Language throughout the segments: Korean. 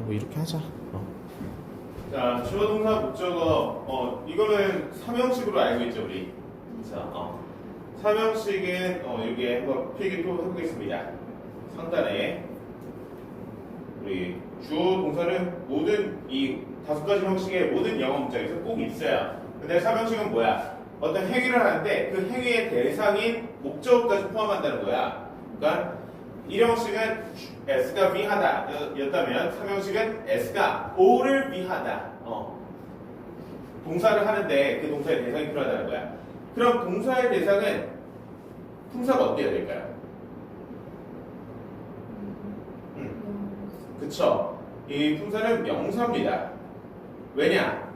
뭐 이렇게 하자. 자, 주어 동사 목적어 이거는 삼형식으로 알고 있죠 우리. 자, 삼형식은 여기에 한번 필기표 해보겠습니다. 상단에 우리 주어 동사는 모든 이 5가지 형식의 모든 영어 문장에서 꼭 있어요. 근데 삼형식은 뭐야? 어떤 행위를 하는데 그 행위의 대상인 목적어까지 포함한다는 거야. 그러니까 1형식은 S가 위하다 였다면 3형식은 S가 O를 위하다. 동사를 하는데 그 동사의 대상이 필요하다는 거야. 그럼 동사의 대상은 품사가 어때야 될까요? 그쵸. 이 품사는 명사입니다. 왜냐?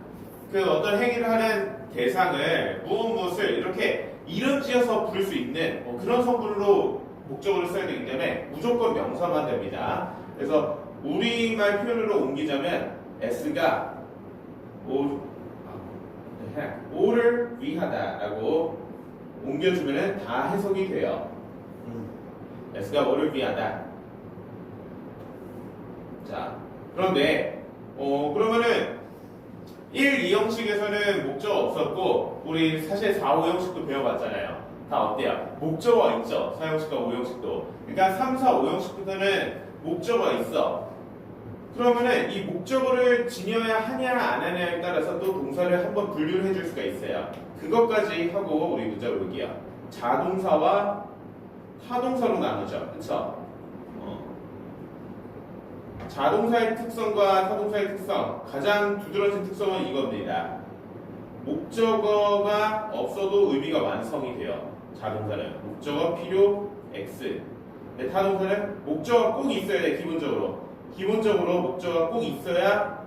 그 어떤 행위를 하는 대상을 무엇을 이렇게 이름 지어서 부를 수 있는 그런 성분으로 목적어를 써야 되기 때문에 무조건 명사만 됩니다. 그래서 우리말 표현으로 옮기자면 S가 O를 위하다라고 옮겨주면 다 해석이 돼요. S가 O를 위하다. 자, 그런데 그러면은 1, 2형식에서는 목적어 없었고 우리 사실 4, 5형식도 배워봤잖아요. 다 어때요? 목적어가 있죠. 4형식과 5형식도. 그러니까 3, 4, 5형식부터는 목적어가 있어. 그러면은 이 목적어를 지녀야 하냐 안 하냐에 따라서 또 동사를 한번 분류를 해줄 수가 있어요. 그것까지 하고 우리 문장을 볼게요. 자동사와 타동사로 나누죠. 그쵸? 자동사의 특성과 타동사의 특성, 가장 두드러진 특성은 이겁니다. 목적어가 없어도 의미가 완성이 돼요. 자동사는 목적어 필요 X. 근데 타동사는 목적어가 꼭 있어야 돼. 기본적으로 목적어가 꼭 있어야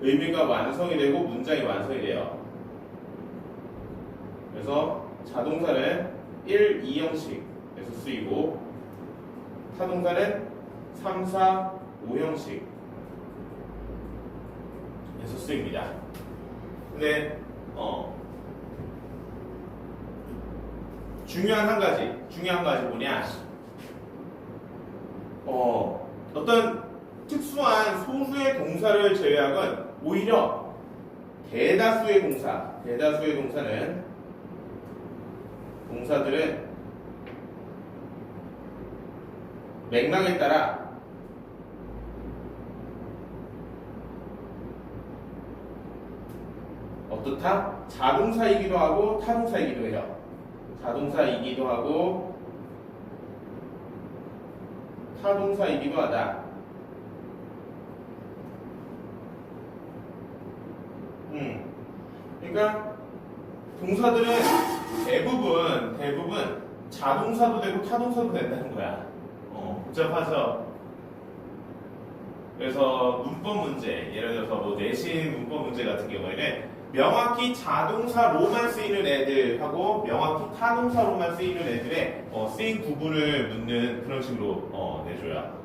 의미가 완성이 되고 문장이 완성이 돼요. 그래서 자동사는 1, 2형식에서 쓰이고 타동사는 3, 4, 5형식에서 쓰입니다. 근데 중요한 한 가지 뭐냐? 어떤 특수한 소수의 동사를 제외하곤 오히려 대다수의 동사들은 맥락에 따라 어떻다? 자동사이기도 하고 타동사이기도 해요. 자동사이기도 하고 타동사이기도 하다. 그러니까 동사들은 대부분 자동사도 되고 타동사도 된다는 거야. 복잡하죠? 그래서 문법 문제, 예를 들어서 뭐 내신 문법 문제 같은 경우에는 명확히 자동사로만 쓰이는 애들하고 명확히 타동사로만 쓰이는 애들의 쓰임 구분을 묻는 그런 식으로 내줘요.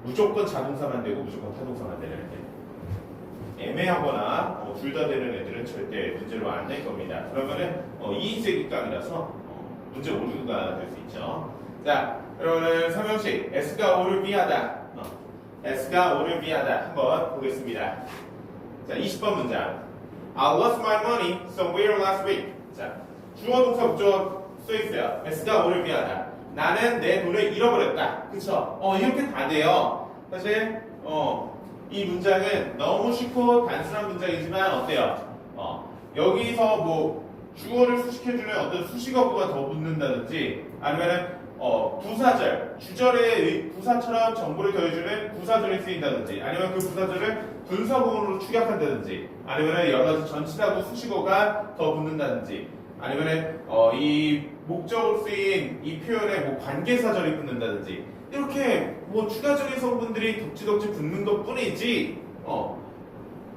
무조건 자동사만 되고 무조건 타동사만 되는 애들. 애매하거나 둘 다 되는 애들은 절대 문제로 안 낼 겁니다. 그러면은 이의제기각이라서 문제 오류가 될 수 있죠. 자, 그러면 설명식 S가 O를 위하다. S가 O를 위하다. 한번 보겠습니다. 자, 20번 문장. I lost my money somewhere last week. 자, 주어 동사 목적어 써 있어요. S가 O를 위하다. 나는 내 돈을 잃어버렸다. 그쵸? 이렇게 다 돼요. 사실 이 문장은 너무 쉽고 단순한 문장이지만 어때요? 여기서 뭐 주어를 수식해주는 어떤 수식어구가 더 붙는다든지 아니면은 부사절, 주절의 부사처럼 정보를 더해주는 부사절이 쓰인다든지 아니면 그 부사절을 분사구문으로 축약한다든지 아니면 여러 가지 전치사구 수식어가 더 붙는다든지 아니면 이 목적으로 쓰인 이 표현에 뭐 관계사절이 붙는다든지 이렇게 뭐 추가적인 성분들이 덕지덕지 붙는 것 뿐이지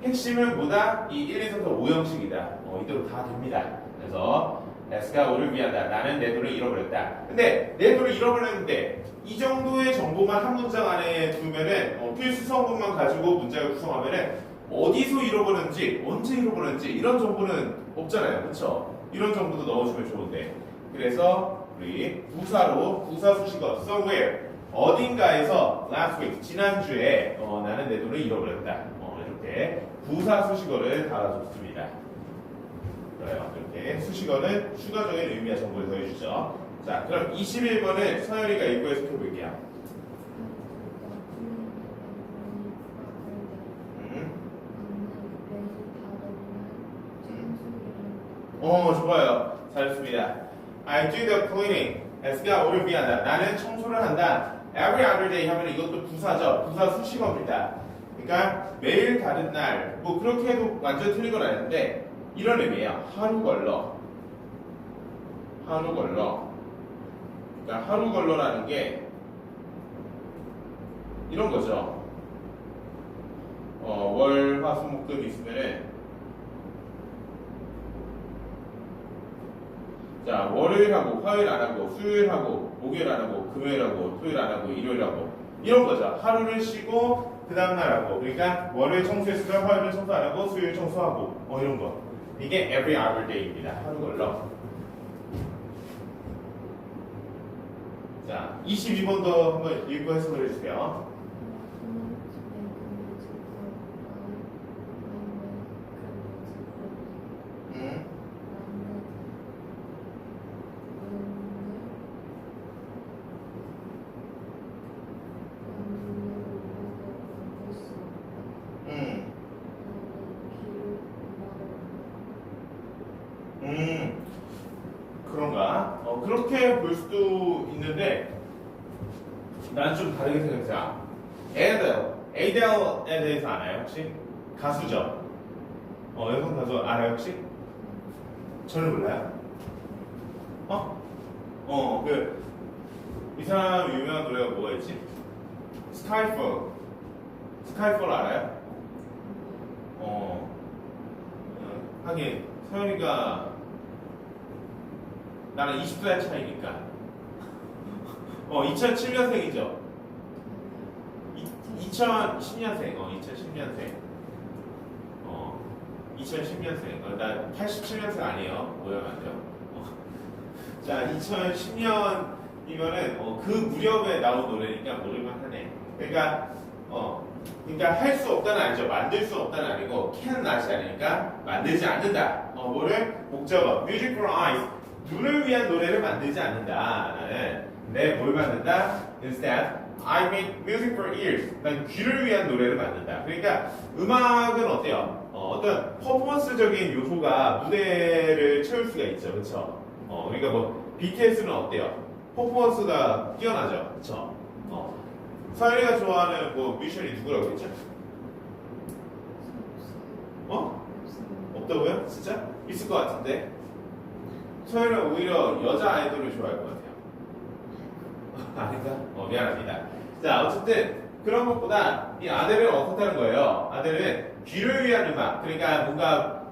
핵심은 뭐다? 이 1, 2, 3, 4, 5형식이다. 이대로 다 됩니다. 그래서 S가 O를 위하다. 나는 내 돈을 잃어버렸다. 근데 내 돈을 잃어버렸는데 이 정도의 정보만 한 문장 안에 두면은 필수 성분만 가지고 문장을 구성하면은 어디서 잃어버렸는지 언제 잃어버렸는지 이런 정보는 없잖아요. 그렇죠? 이런 정보도 넣어주면 좋은데 그래서 우리 부사로 부사 수식어 somewhere 어딘가에서 last week 지난주에 나는 내 돈을 잃어버렸다. 이렇게 부사 수식어를 달아줬습니다. 그래요. 이렇게 수식어는 추가적인 의미와 정보를 더해주죠. 자, 그럼 21번을 서열이가 읽고 해석해 볼게요. 좋아요. 잘했습니다. I do the cleaning. S가 오를 비한다. 나는 청소를 한다. Every other day 하면 이것도 부사죠. 부사 수식어입니다. 그러니까 매일 다른 날. 뭐 그렇게 해도 완전 틀린 건 아닌데 이런 의미예요. 하루 걸러. 하루 걸러. 그러니까 하루 걸러라는 게 이런 거죠. 월, 화, 수, 목, 금 있으면은 자, 월요일하고 화요일 안 하고 수요일하고 목요일 안 하고 금요일하고 토요일 안 하고 일요일하고 이런 거죠. 하루를 쉬고 그 다음날 하고 그러니까 월요일 청소했으면 화요일 청소 안 하고 수요일 청소하고 이런 거 이게 every other day입니다. 하루 걸러. 자, 22번도 한번 읽고 해석을 해주세요. 그런가? 그렇게 볼 수도 있는데 난 좀 다르게 생각해요. 에이델에 대해서 아나요 혹시? 가수죠? 여성 가수 알아요 혹시? 저는 몰라요. 이 사람 유명한 노래가 뭐가 있지? 스카이폴. 스카이폴 알아요? 하긴 서연이가 나는 20살 차이니까 2007년생이죠 2010년생 2010년생 2010년생 나 87년생 아니에요 오해하면 안 돼요 자 2010년이면은 그 무렵에 나온 노래니까 모를만 하네 그러니까 할 수 없다는 아니죠. 만들 수 없다는 아니고 can not이 아니니까 만들지 않는다. 뭐를 목적어 music for eyes 눈을 위한 노래를 만들지 않는다. 나는 뭘 만든다? Instead, I make music for ears. 난 귀를 위한 노래를 만든다. 그러니까 음악은 어때요? 어떤 퍼포먼스적인 요소가 무대를 채울 수가 있죠, 그렇죠? 그러니까 뭐 BTS는 어때요? 퍼포먼스가 뛰어나죠, 그렇죠? 서연이가 좋아하는 뭐 뮤지션이 누구라고 했죠? 없다고요? 진짜? 있을 것 같은데 서연이는 오히려 여자 아이돌을 좋아할 것 같아요 아닌가? 미안합니다 자 어쨌든 그런 것보다 이 아델은 어떻다는 거예요 아델은 귀를 위한 음악 그러니까 뭔가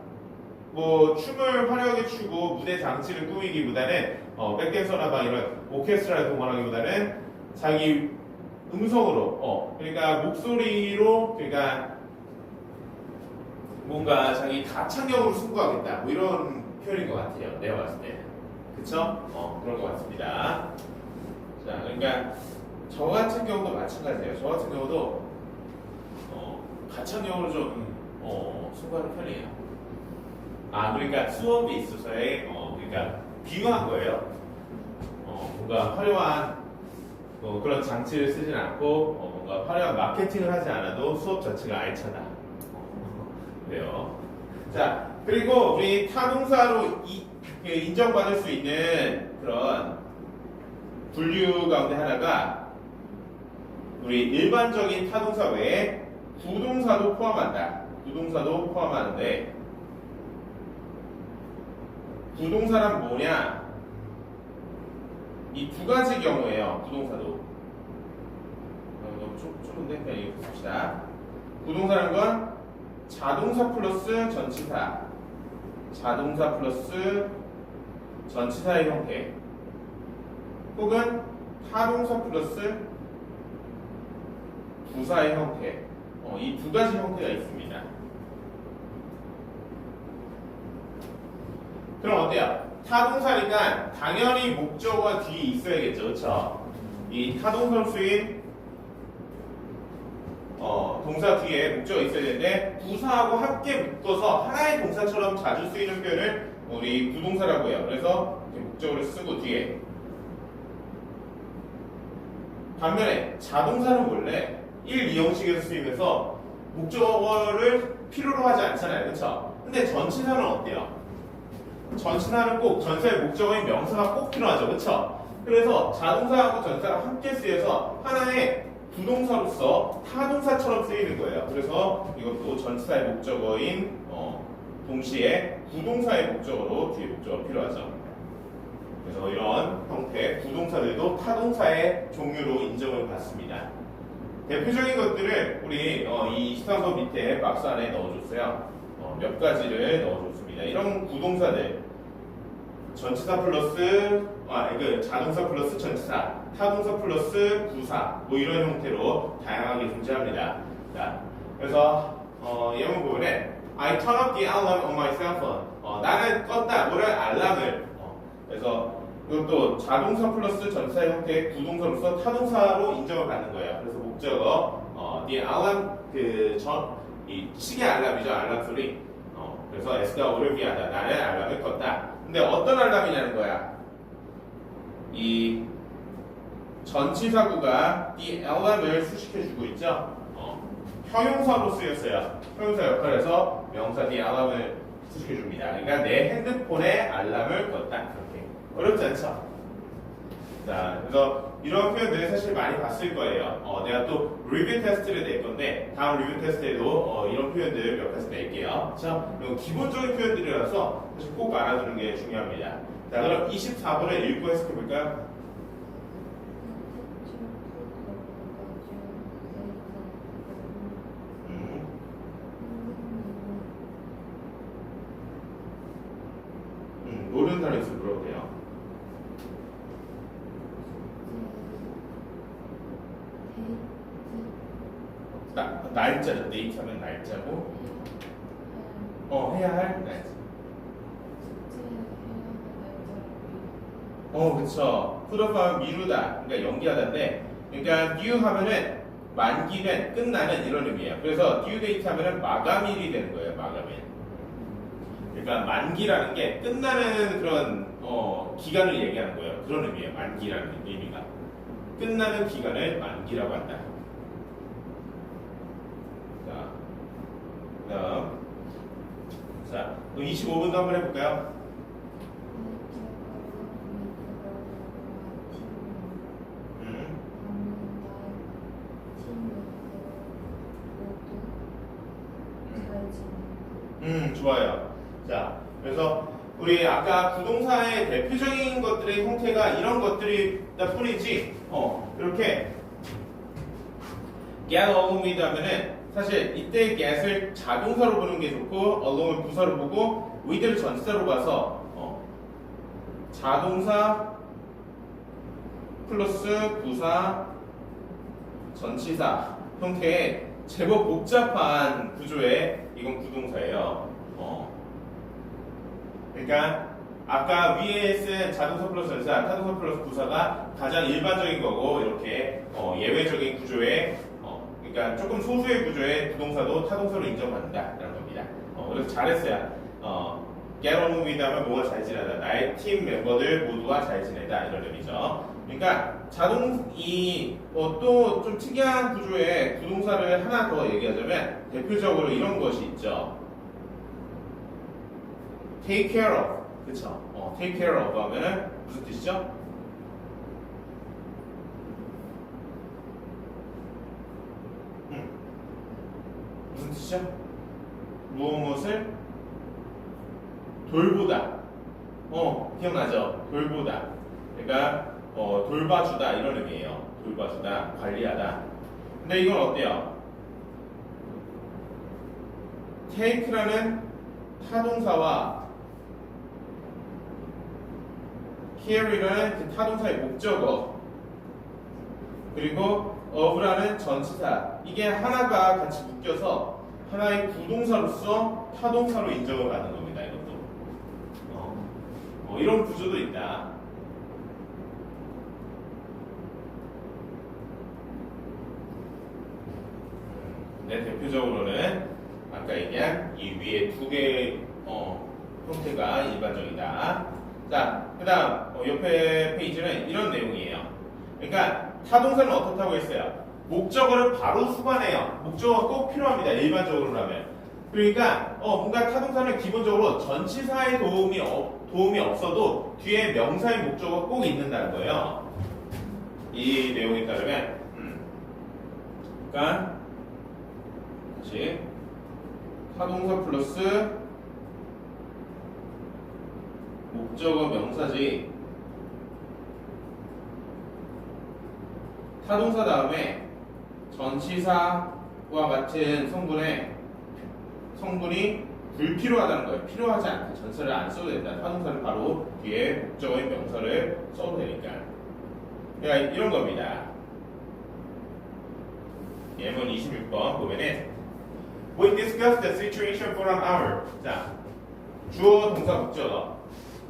뭐 춤을 화려하게 추고 무대 장치를 꾸미기보다는 백댄서나 막 이런 오케스트라를 동원하기보다는 자기 음성으로 그러니까 목소리로 그러니까 뭔가 자기 가창력으로 승부하겠다 뭐 이런 표현인 것 같아요 내가 봤을 때 그쵸? 그런 것 같습니다 자 그러니까 저 같은 경우도 마찬가지예요 저 같은 경우도 가창력으로 좀 승부하는 편이에요 그러니까 수업에 있어서의 그러니까 비유한 거예요 뭔가 화려한 그런 장치를 쓰진 않고 뭔가 화려한 마케팅을 하지 않아도 수업 자체가 알차다. 그래요. 자 그리고 우리 타동사로 인정받을 수 있는 그런 분류 가운데 하나가 우리 일반적인 타동사 외에 부동사도 포함한다. 부동사도 포함하는데 부동사란 뭐냐? 이 두 가지 경우예요. 부동사도 너무 좁은데 그냥 이거 봅시다. 부동사라는 건 자동사 플러스 전치사, 자동사 플러스 전치사의 형태, 혹은 타동사 플러스 부사의 형태. 이 두 가지 형태가 있습니다. 그럼 어때요? 타동사니까 당연히 목적어가 뒤에 있어야겠죠, 그렇죠? 이 타동사로 쓰인 동사 뒤에 목적어 있어야 되는데 부사하고 함께 묶어서 하나의 동사처럼 자주 쓰이는 표현을 우리 부동사라고 해요. 그래서 이렇게 목적어를 쓰고 뒤에 반면에 자동사는 원래 1, 2형식에서 쓰이면서 목적어를 필요로 하지 않잖아요. 그렇죠? 근데 전치사는 어때요? 전치사는 꼭 전사의 목적어인 명사가 꼭 필요하죠. 그렇죠? 그래서 자동사하고 전사가 함께 쓰여서 하나의 부동사로서 타동사처럼 쓰이는 거예요. 그래서 이것도 전치사의 목적어인 동시에 부동사의 목적어로 뒤에 목적어가 필요하죠. 그래서 이런 형태 부동사들도 타동사의 종류로 인정을 받습니다. 대표적인 것들을 우리 이 13번 밑에 박스 안에 넣어줬어요. 몇 가지를 넣어줬습니다. 이런 부동사들 전치사 플러스 자동사 플러스 전치사, 타동사 플러스 부사 뭐 이런 형태로 다양하게 존재합니다. 자, 그래서 예문 부분에 I turn up the alarm on my cell phone. 나는 껐다 뭐를 알람을. 그래서 이것도 자동사 플러스 전치사 형태의 부동사로서 타동사로 인정을 받는 거예요. 그래서 목적어 the alarm 이 시계 알람이죠. 알람 소리. 그래서 S가 O를 위하다. 나는 알람을 껐다. 근데 어떤 알람이냐는 거야. 이 전치사구가 이 alarm을 수식해주고 있죠. 형용사로 쓰였어요. 형용사 역할에서 명사 the alarm을 수식해줍니다. 그러니까 내 핸드폰에 알람을 껐다. 이렇게 어렵지 않죠? 자, 그래서 이런 표현들을 사실 많이 봤을 거예요. 내가 또 리뷰 테스트를 낼 건데 다음 리뷰 테스트에도 이런 표현들 몇 가지 낼게요. 자, 기본적인 표현들이라서 사실 꼭 알아두는 게 중요합니다. 자, 그럼 24번을 읽고 해석해 볼까요? 모르는 단어 있으면 물어도 돼요. 날짜죠. 데이트 하면 날짜고 해야 할 날짜. 그쵸. put off 하면 미루다. 그러니까 연기하다인데, 그러니까 due 하면은 만기된, 끝나는 이런 의미예요. 그래서 due date 하면은 마감일이 되는 거예요. 마감일. 그러니까 만기라는 게 끝나는 그런 기간을 얘기하는 거예요. 그런 의미예요. 만기라는 의미가. 끝나는 기간을 만기라고 한다. 자, 25분도 한번 해볼까요? 좋아요. 자, 그래서 우리 아까 부동사의 대표적인 것들의 형태가 이런 것들이다 뿐이지, 이렇게 get along with 하면은 사실 이때 get을 자동사로 보는 게 좋고 along을 부사로 보고 with를 전치사로 봐서 자동사 플러스 부사 전치사 형태의 제법 복잡한 구조의 이건 부동사예요. 그러니까 아까 위에 쓴 자동사 플러스 전치사, 타동사 플러스 부사가 가장 일반적인 거고 이렇게 예외적인 구조의 그러니까 조금 소수의 구조의 부동사도 타동사로 인정받는다라는 겁니다. 그래서 잘했어요. get along with 하면 뭐가 잘 지내다. 나의 팀 멤버들 모두가 잘 지내다 이런 의미죠. 그러니까 또 좀 특이한 구조의 부동사를 하나 더 얘기하자면 대표적으로 이런 것이 있죠. take care of. 그쵸? take care of 하면은 무슨 뜻이죠? 무슨 뜻이죠? 무엇을 돌보다. 기억나죠? 돌보다. 그러니까 돌봐주다 이런 의미예요. 돌봐주다, 관리하다. 근데 이건 어때요? take라는 타동사와 care라는 그 타동사의 목적어 그리고 of라는 전치사 이게 하나가 같이 묶여서 하나의 부동사로서 타동사로 인정을 받는 겁니다. 이것도 이런 구조도 있다. 근데 대표적으로는 아까 얘기한 이 위에 두 개의 형태가 일반적이다. 자, 그 다음 옆에 페이지는 이런 내용이에요. 그러니까 타동사는 어떻다고 했어요? 목적어를 바로 수반해요. 목적어가 꼭 필요합니다. 일반적으로라면. 그러니까 뭔가 타동사는 기본적으로 전치사의 도움이 없어도 뒤에 명사의 목적어가 꼭 있는다는 거예요. 이 내용에 따르면 그러니까 다시 타동사 플러스 목적어 명사지 타동사 다음에 전치사와 같은 성분이 불필요하다는 거예요. 필요하지 않다. 전치사를 안 써도 된다. 타동사는 바로 뒤에 목적어인 명사를 써도 되니까. 그러니까 이런 겁니다. 예문 26번 보면은 We discussed the situation for an hour. 자, 주어 동사 목적어.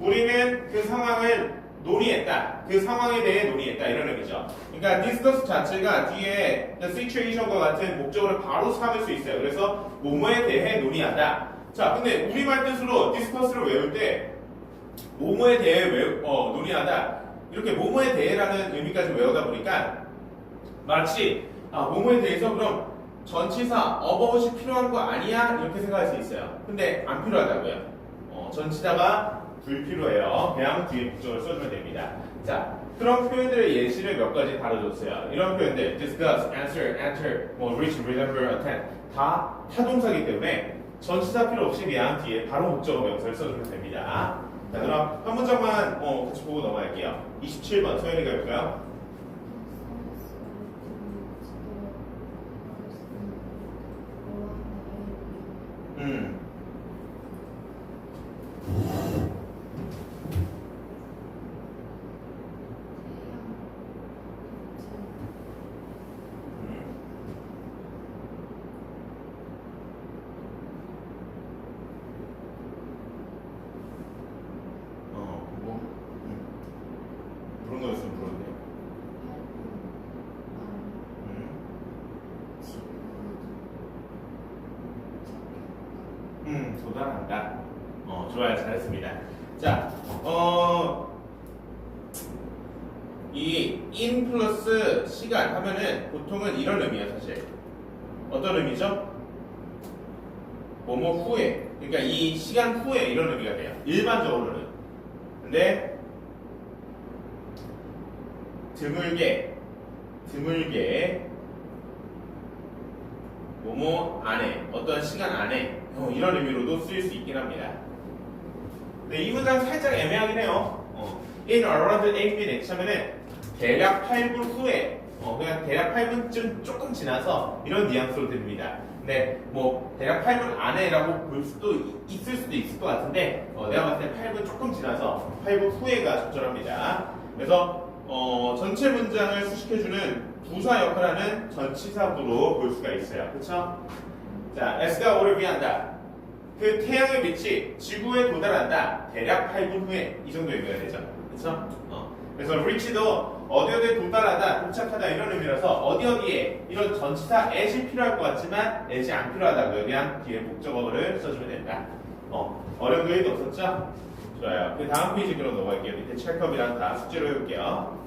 우리는 그 상황을 논의했다. 그 상황에 대해 논의했다. 이런 의미죠. 그러니까 discuss 자체가 뒤에 the situation과 같은 목적어를 바로 삼을 수 있어요. 그래서 뭐뭐에 대해 논의하다. 자, 근데 우리말 뜻으로 discuss를 외울 때 뭐뭐에 대해 논의하다. 이렇게 뭐뭐에 대해라는 의미까지 외우다 보니까 마치 뭐뭐에 대해서 그럼 전치사 about이 필요한 거 아니야? 이렇게 생각할 수 있어요. 근데 안 필요하다고요. 전치사가 불필요해요. 그냥 뒤에 목적을 써주면 됩니다. 자, 그런 표현들의 예시를 몇 가지 다뤄줬어요. 이런 표현들, discuss, answer, enter, reach, remember, attend 다 타동사이기 때문에 전치사 필요 없이 그냥 뒤에 바로 목적어 명사를 써주면 됩니다. 자, 그럼 한 문장만 같이 보고 넘어갈게요. 27번 소연이가 해볼까요? 그런 거였으면 그런데요. 도달한다. 좋아요. 잘했습니다. 자, 이 in 플러스 시간 하면은 보통은 이런 의미예요, 사실. 어떤 의미죠? 뭐뭐 후에. 그러니까 이 시간 후에 이런 의미가 돼요. 일반적으로는. 근데 드물게 뭐뭐 안에 어떤 시간 안에 이런 의미로도 쓰일 수 있긴 합니다. 근데 이 문장 살짝 애매하긴 해요. In around 8 minutes 하면은 대략 8분 후에 그냥 대략 8분쯤 조금 지나서 이런 뉘앙스로 들립니다. 근데 대략 8분 안에라고 볼 수도 있을 것 같은데 내가 봤을 때 8분 조금 지나서 8분 후에가 적절합니다. 그래서 전체 문장을 수식해주는 부사 역할하는 전치사구로 볼 수가 있어요. 그쵸? 자, S가 O를 위한다. 그 태양의 빛이 지구에 도달한다. 대략 8분 후에 이 정도 의미가 되죠. 그쵸? 그래서 reach도 어디에 도달하다, 도착하다 이런 의미라서 어디에 이런 전치사 at이 필요할 것 같지만 at이 안 필요하다고요. 그냥 뒤에 목적어를 써주면 된다. 어려운 거 1도 없었죠? 좋아요. 그 다음 페이지 그럼 넘어갈게요. 밑에 찰컵이랑 다 숙제로 해볼게요.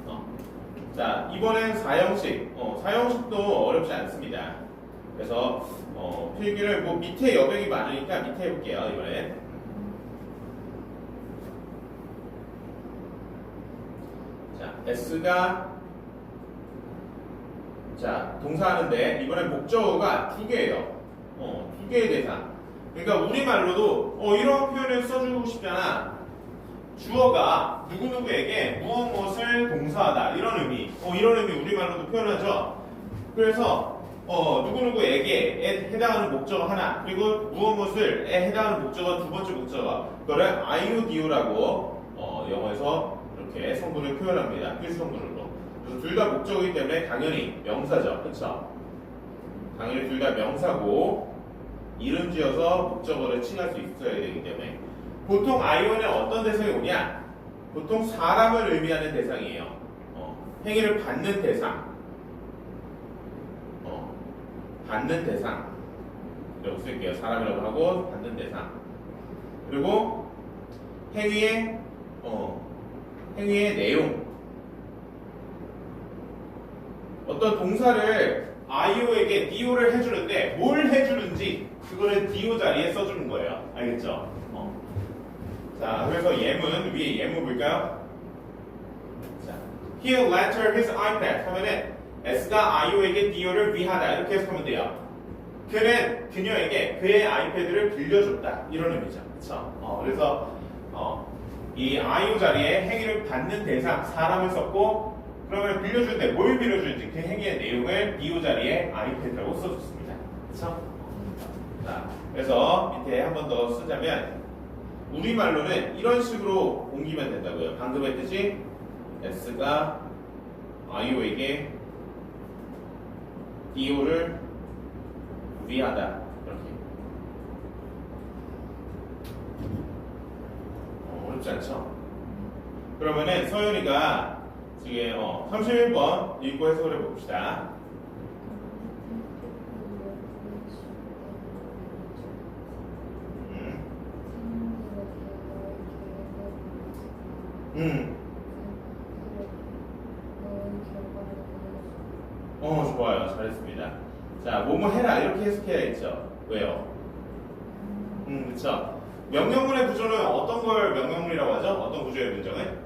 자, 이번엔 사형식. 사형식도 어렵지 않습니다. 그래서 필기를 밑에 여백이 많으니까 밑에 해볼게요. 이번엔. 자, S가 동사하는데 이번엔 목적어가 두 개예요. 두 개의 대상. 그러니까 우리말로도 이런 표현을 써주고 싶잖아. 주어가 누구누구에게 무엇을 동사하다 이런 의미 우리말로도 표현하죠. 그래서 누구누구에게 해당하는 목적어 하나 그리고 무엇을에 해당하는 목적어 두 번째 목적어 그거를 IUDO라고 영어에서 이렇게 성분을 표현합니다. 필수 성분으로. 그래서 둘 다 목적어이기 때문에 당연히 명사죠. 그렇죠? 당연히 둘 다 명사고 이름 지어서 목적어를 칭할 수 있어야 되기 때문에 보통 IO는 어떤 대상이 오냐? 보통 사람을 의미하는 대상이에요. 행위를 받는 대상. 받는 대상 이라고 쓸게요. 사람이라고 하고 받는 대상. 그리고 행위의 내용. 어떤 동사를 IO에게 DO를 해주는데 뭘 해주는지 그거를 DO 자리에 써주는 거예요. 알겠죠? 자, 그래서 예문 위에 예문 볼까요? 자, He lent her his iPad 하면은 S가 IO에게 DO를 위하다 이렇게 해석하면 돼요. 그는 그녀에게 그의 아이패드를 빌려줬다 이런 의미죠. 그렇죠? 그래서 이 IO 자리에 행위를 받는 대상 사람을 썼고 그러면 빌려주는데 뭘 빌려주는지 그 행위의 내용을 DO 자리에 아이패드라고 써줬습니다. 그렇죠? 자, 그래서 밑에 한 번 더 쓰자면 우리말로는 이런 식으로 옮기면 된다고요. 방금 했듯이 S가 IO에게 DO를 위하다 이렇게. 어렵지 않죠? 그러면은 서윤이가 지금 31번 읽고 해석을 해봅시다. 좋아요. 잘했습니다. 자, 뭐뭐 해라 이렇게 해석해야겠죠. 왜요? 그쵸. 명령문의 구조는 어떤 걸 명령문이라고 하죠? 어떤 구조의 문장은?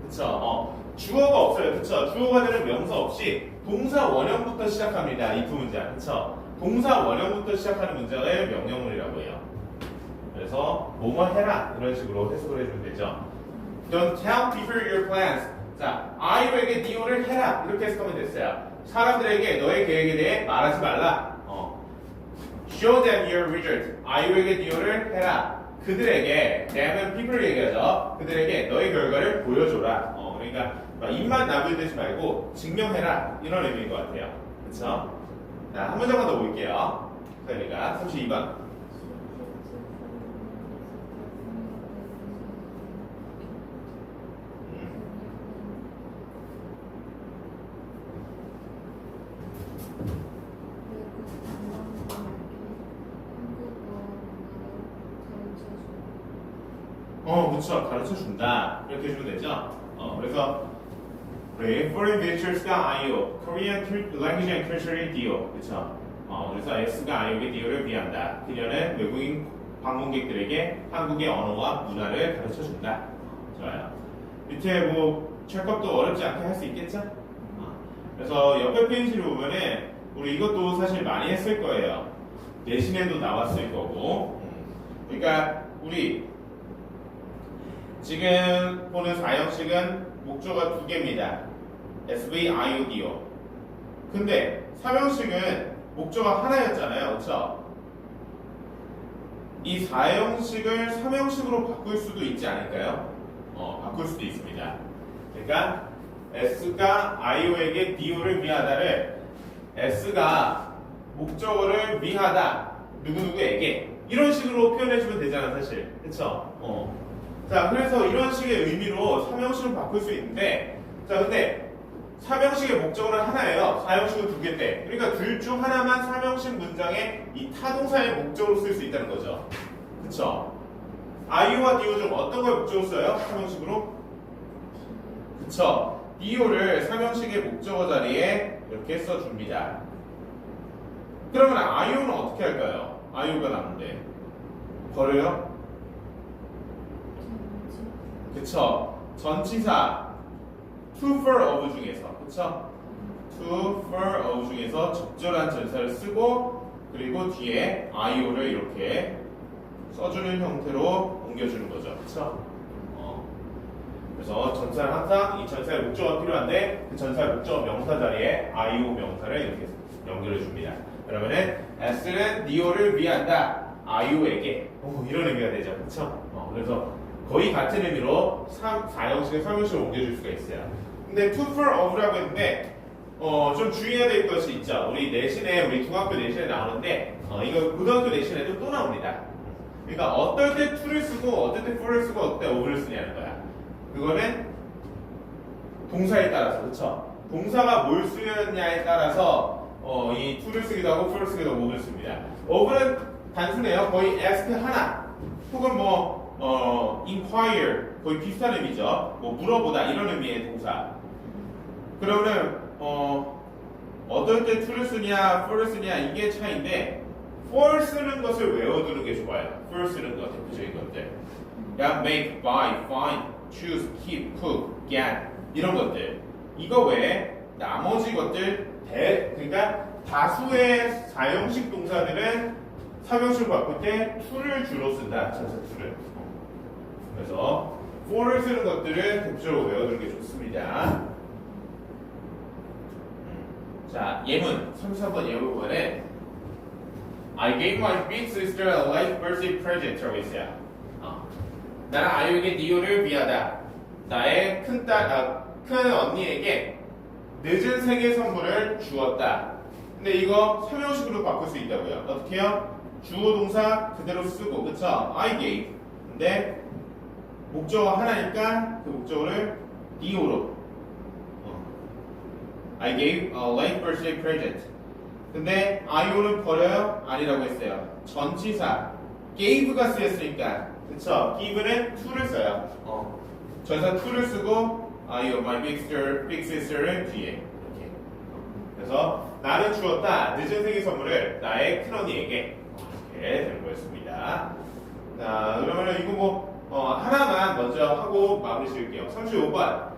그쵸. 주어가 없어요. 그쵸. 주어가 되는 명사 없이 동사 원형부터 시작합니다. 이 두 문장. 그쵸. 동사 원형부터 시작하는 문장을 명령문이라고 해요. 그래서 뭐뭐 해라 이런 식으로 해석을 해주면 되죠. Don't tell people your plans. 자, IO에게 DO를 해라 이렇게 해석하면 됐어요. 사람들에게 너의 계획에 대해 말하지 말라. Show them your result. IO에게 DO를 해라. 그들에게, them은 people 얘기하죠. 그들에게 너의 결과를 보여줘라. 그러니까 입만 나불대지 말고 증명해라 이런 의미인 것 같아요. 그렇죠? 자, 한 문장만 더 볼게요. 그러니까 32번. 그쵸. 가르쳐 준다. 이렇게 해주면 되죠. 그래서 Foreign Visitors가 IO, Korean Language and Culture의 DO. 그쵸. 그래서 S가 IO에게 DO를 위한다. 그녀는 외국인 방문객들에게 한국의 언어와 문화를 가르쳐 준다. 좋아요. 밑에 뭐 철법도 어렵지 않게 할 수 있겠죠? 그래서 옆에 페이지를 보면은 우리 이것도 사실 많이 했을 거예요. 내신에도 나왔을 거고. 그러니까 우리 지금 보는 4형식은 목조가 두 개입니다. SV, IODO. 근데 3형식은 목조가 하나였잖아요. 그렇죠? 이 4형식을 3형식으로 바꿀 수도 있지 않을까요? 바꿀 수도 있습니다. 그러니까 S가 IO에게 DO를 위하다를 S가 목적어를 위하다 누구누구에게 이런 식으로 표현해주면 되잖아 사실. 그쵸? 자, 그래서 이런 식의 의미로 3형식을 바꿀 수 있는데, 자, 근데 3형식의 목적어는 하나예요. 4형식은 두 개인데. 그러니까 둘 중 하나만 3형식 문장에 이 타동사의 목적으로 쓸 수 있다는 거죠. 그쵸? IO와 DO 중 어떤 걸 목적으로 써요? 3형식으로? 그쵸? DO를 3형식의 목적어 자리에 이렇게 써줍니다. 그러면 IO는 어떻게 할까요? IO가 남는데. 버려요? 그쵸? 전치사 to, for, of 중에서 그쵸? to, for, of 중에서 적절한 전사를 쓰고 그리고 뒤에 IO를 이렇게 써주는 형태로 옮겨주는 거죠. 그쵸? 그래서 전사는 항상 이 전사의 목적어가 필요한데 그 전사의 목적어 명사 자리에 IO 명사를 이렇게 연결해 줍니다. 그러면은 S는 DO를 위한다. IO에게 이런 의미가 되죠. 그쵸? 그래서 거의 같은 의미로 4형식을 3형식으로 옮겨줄 수가 있어요. 근데 to, for, of라고 했는데 좀 주의해야 될 것이 있죠. 우리 내신에 우리 중학교 내신에 나오는데 이거 고등학교 내신에도 또 나옵니다. 그러니까 어떨 때 to를 쓰고 어떨 때 for를 쓰고 어떨 때 of를 쓰냐는 거야. 그거는 동사에 따라서 그쵸? 동사가 뭘 쓰느냐에 따라서 이 to를 쓰기도 하고 for를 쓰기도 하고 뭐를 씁니다. of는 단순해요. 거의 ask 하나 혹은 inquire 거의 비슷한 의미죠. 뭐 물어보다 이런 의미의 동사. 그러면 어떨 때 to를 쓰냐 for를 쓰냐 이게 차이인데 for 쓰는 것을 외워두는 게 좋아요. for 쓰는 것 대표적인 것들. 그냥 make, buy, find, choose, keep, cook, get 이런 것들. 이거 외에 나머지 것들 그러니까 다수의 사형식 동사들은 사형식으로 바꿀 때 to를 주로 쓴다. 전사 to를. 그래서 for를 쓰는 것들은 대표적으로 외워두는 게 좋습니다. 자, 예문 33번 예문 부분에 I gave my big sister a late birthday present라고 있어요. 나는 아이에게 니오를 위하다. 나의 큰 언니에게 늦은 생일 선물을 주었다. 근데 이거 설명식으로 바꿀 수 있다고요. 어떻게 해요? 주어 동사 그대로 쓰고, 그쵸? I gave. 근데 목적어 하나니까 그 목적어를 니오로. I gave a late birthday present. 근데 IO는 버려요? 아니라고 했어요. 전치사 gave가 쓰였으니까 그쵸? give는 to를 써요. 전사 to를 쓰고 IO my big sister는 뒤에 이렇게. 그래서 나는 주었다. 늦은 생일 선물을 나의 큰언니에게 이렇게 되는 거였습니다. 자, 그러면 이거 하나만 먼저 하고 마무리 지을게요. 35번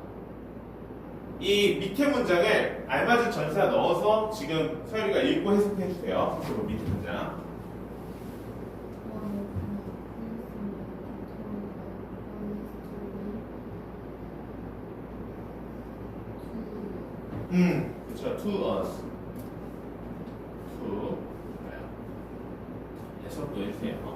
이 밑에 문장을 알맞은 전사 넣어서 지금 서율이가 읽고 해석해 주세요. 그리고 밑에 문장. 그렇죠. To us. To. 해석도 해주세요.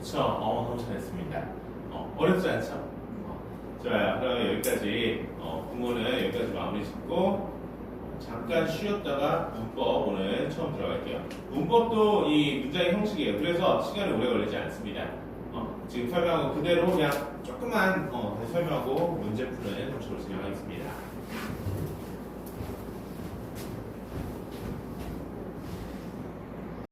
그쵸. 너무 잘했습니다. 어렵지 않죠? 좋아요. 그럼 여기까지, 부모는 여기까지 마무리 짓고, 잠깐 쉬었다가 문법 오늘 처음 들어갈게요. 문법도 이 문장의 형식이에요. 그래서 시간이 오래 걸리지 않습니다. 지금 설명하고 그대로 그냥 조금만 다시 설명하고 문제 푸는 형식으로 진행하겠습니다.